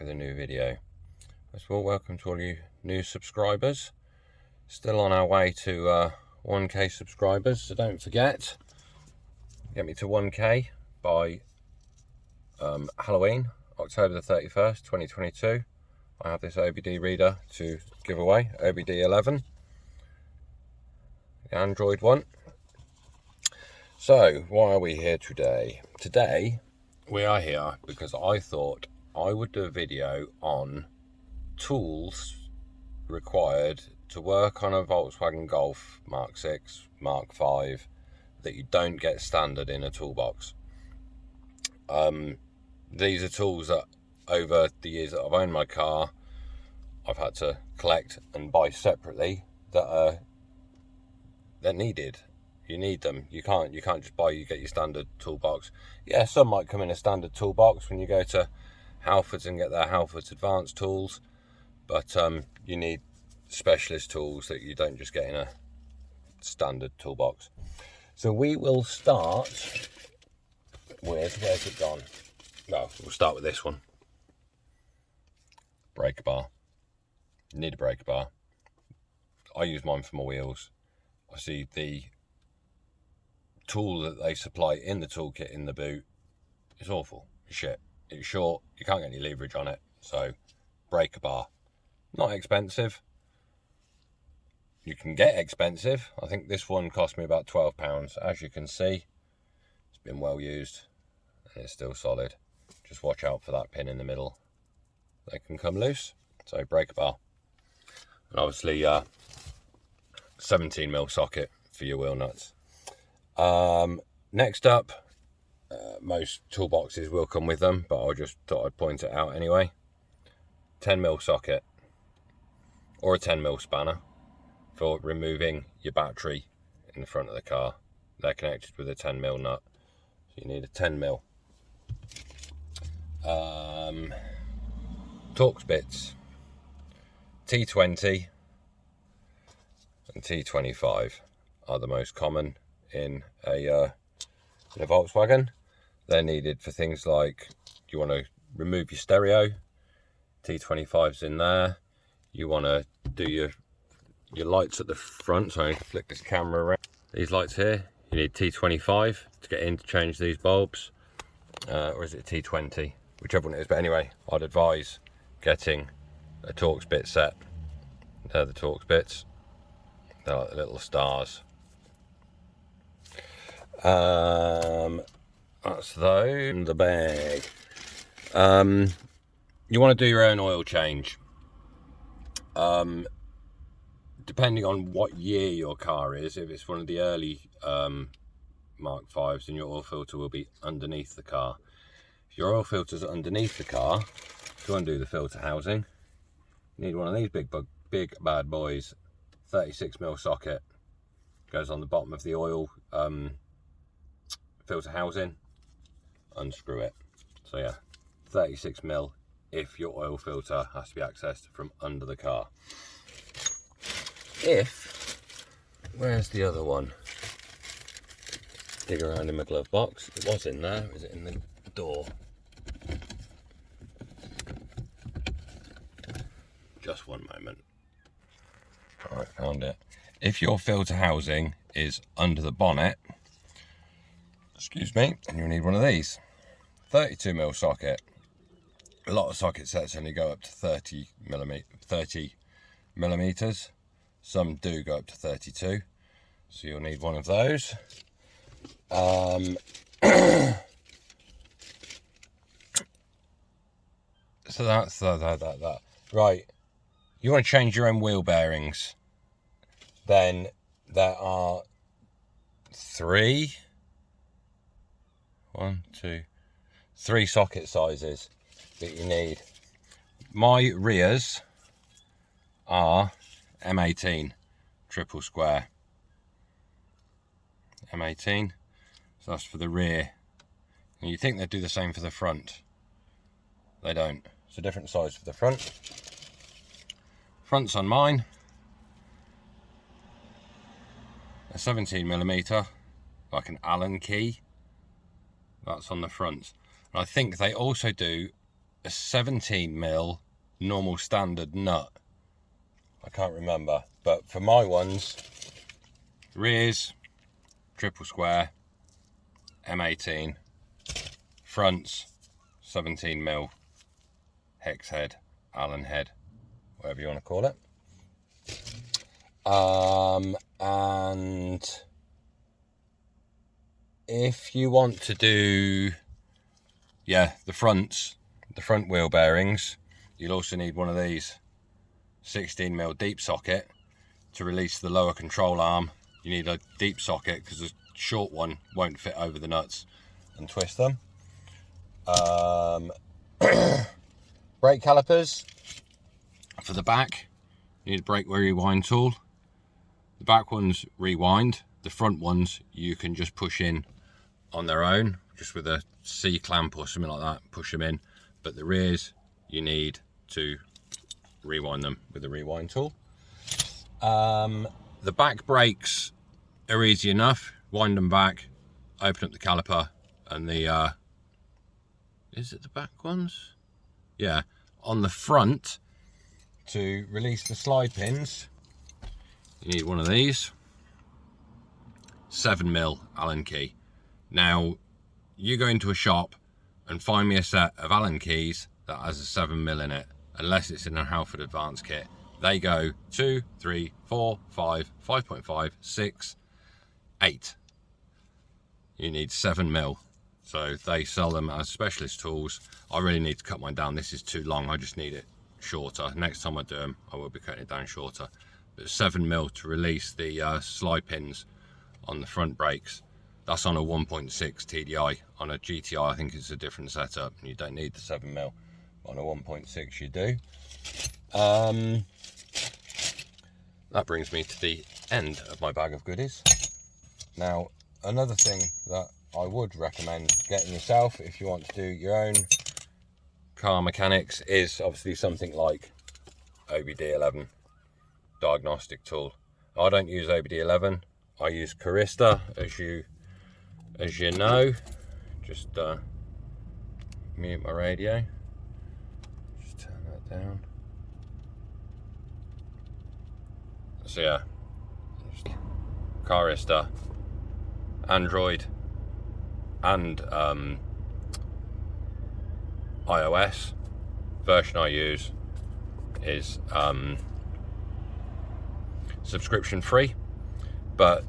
with a new video. First of all, welcome to all you new subscribers. Still on our way to 1k subscribers, so don't forget, get me to 1k by Halloween, October the 31st, 2022. I have this OBD reader to give away, OBD 11, the Android one. So, why are we here today? Today, we are here because I thought I would do a video on tools required to work on a Volkswagen Golf Mark 6, Mark 5 that you don't get standard in a toolbox. These are tools that over the years that I've owned my car, I've had to collect and buy separately that they're needed. You need them. You can't just get your standard toolbox. Yeah, some might come in a standard toolbox when you go to Halfords and get their Halfords Advanced tools, but you need specialist tools that you don't just get in a standard toolbox. So we will start with, where's it gone? Well, we'll start with this one. Breaker bar. You need a breaker bar. I use mine for my wheels. I see the tool that they supply in the toolkit in the boot is awful. It's shit. It's short. You can't get any leverage on it. So, breaker bar. Not expensive. You can get expensive. I think this one cost me about £12. As you can see, it's been well used and it's still solid. Just watch out for that pin in the middle. They can come loose. So, breaker bar. And obviously, 17mm socket for your wheel nuts. Next up, most toolboxes will come with them, but I just thought I'd point it out anyway. 10mm socket or a 10mm spanner for removing your battery in the front of the car. They're connected with a 10mm nut, so you need a 10mm. Torx Bits, T20 and T25 are the most common in a Volkswagen. They're needed for things like you want to remove your stereo, T25's in there. You want to do your lights at the front, so I need to flick this camera around. These lights here, you need T25 to get in to change these bulbs, or is it T20? Whichever one it is, but anyway, I'd advise getting a Torx bit set. They're the Torx Bits. They're like the little stars. That's those in the bag. You want to do your own oil change. Depending on what year your car is, if it's one of the early Mark 5s, then your oil filter will be underneath the car. If your oil filter's underneath the car, to undo the filter housing, you need one of these big bad boys. 36mm socket goes on the bottom of the oil filter housing. Unscrew it. So yeah, 36mm if your oil filter has to be accessed from under the car. Where's the other one? Dig around in my glove box. It was in there. Is it in the door? Just one moment. Alright, found it. If your filter housing is under the bonnet, excuse me, and you'll need one of these. 32mm socket. A lot of socket sets only go up to 30 millimeters. Some do go up to 32. So you'll need one of those. So that's that. Right. You want to change your own wheel bearings. Then there are three socket sizes that you need. My rears are M18 triple square. M18, so that's for the rear. And you think they'd do the same for the front. They don't. It's a different size for the front. Front's on mine. A 17mm, like an Allen key. That's on the front. And I think they also do a 17mm normal standard nut. I can't remember, but for my ones, rears triple square M18, fronts 17mm hex head, Allen head, whatever you want to call it. And if you want to do, the front wheel bearings, you'll also need one of these 16mm deep socket to release the lower control arm. You need a deep socket because the short one won't fit over the nuts and twist them. Brake calipers for the back, you need a brake rewind tool. The back ones rewind, the front ones you can just push in on their own, just with a C clamp or something like that, push them in. But the rears, you need to rewind them with a rewind tool. The back brakes are easy enough. Wind them back, open up the caliper, and the is it the back ones? Yeah, on the front, to release the slide pins, you need one of these 7mm Allen key. Now, you go into a shop and find me a set of Allen keys that has a 7mm in it, unless it's in a Halford Advanced kit. They go 2, 3, 4, 5, 5.5, 6, 8. You need 7mm. So they sell them as specialist tools. I really need to cut mine down. This is too long. I just need it shorter. Next time I do them, I will be cutting it down shorter. But 7mm to release the slide pins on the front brakes. That's on a 1.6 TDI. On a GTI, I think it's a different setup. You don't need the 7mm. On a 1.6, you do. That brings me to the end of my bag of goodies. Now, another thing that I would recommend getting yourself if you want to do your own car mechanics is obviously something like OBD11 Diagnostic Tool. I don't use OBD11. I use Carista, as you know. Just mute my radio. Just turn that down. So yeah, Carista, Android, and iOS version I use is subscription free, but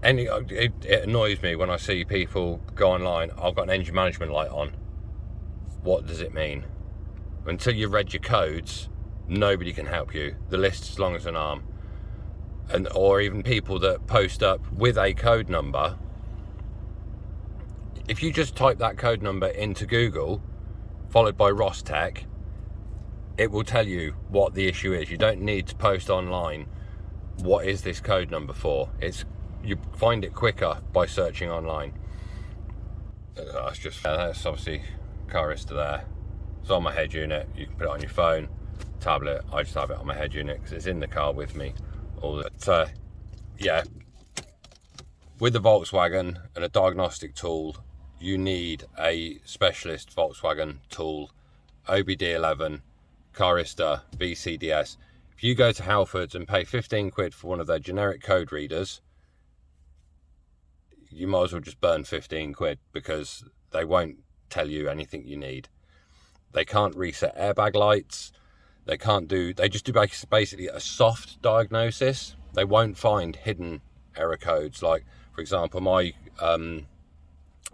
it annoys me when I see people go online. I've got an engine management light on. What does it mean? Until you've read your codes, nobody can help you. The list's as long as an arm. Or even people that post up with a code number. If you just type that code number into Google, followed by Rostec, it will tell you what the issue is. You don't need to post online, what is this code number for? You find it quicker by searching online. That's obviously Carista there. It's on my head unit. You can put it on your phone, tablet. I just have it on my head unit because it's in the car with me. Yeah, with the Volkswagen and a diagnostic tool, you need a specialist Volkswagen tool, OBD11, Carista, VCDS. If you go to Halfords and pay 15 quid for one of their generic code readers, you might as well just burn 15 quid because they won't tell you anything you need. They can't reset airbag lights. They just do basically a soft diagnosis. They won't find hidden error codes. Like, for example, my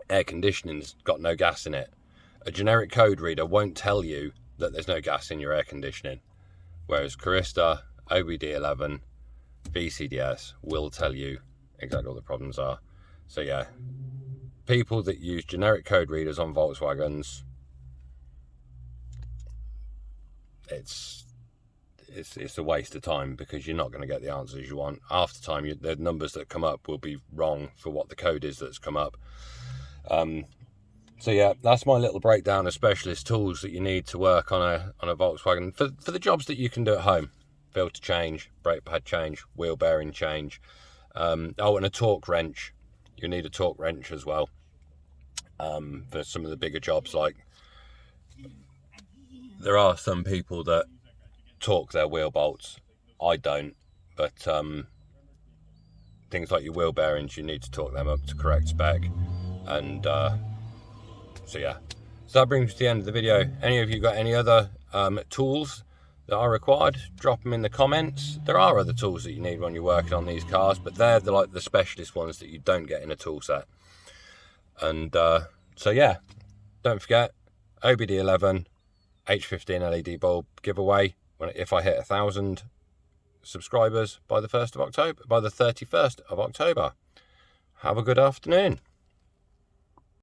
air conditioning's got no gas in it. A generic code reader won't tell you that there's no gas in your air conditioning. Whereas Carista, OBD11, VCDS will tell you exactly what the problems are. So yeah, people that use generic code readers on Volkswagens, it's a waste of time because you're not going to get the answers you want. Half the time, the numbers that come up will be wrong for what the code is that's come up. So yeah, that's my little breakdown of specialist tools that you need to work on a Volkswagen for the jobs that you can do at home. Filter change, brake pad change, wheel bearing change. And a torque wrench. You need a torque wrench as well for some of the bigger jobs like there are some people that torque their wheel bolts. I don't, but things like your wheel bearings, you need to torque them up to correct spec. And so yeah, so that brings us to the end of the video. Any of you got any other tools that are required? Drop them in the comments. There are other tools that you need when you're working on these cars, but they're like the specialist ones that you don't get in a tool set. And so yeah, don't forget, OBD11 H15 LED bulb giveaway if I hit 1,000 subscribers by the 31st of October. Have a good afternoon.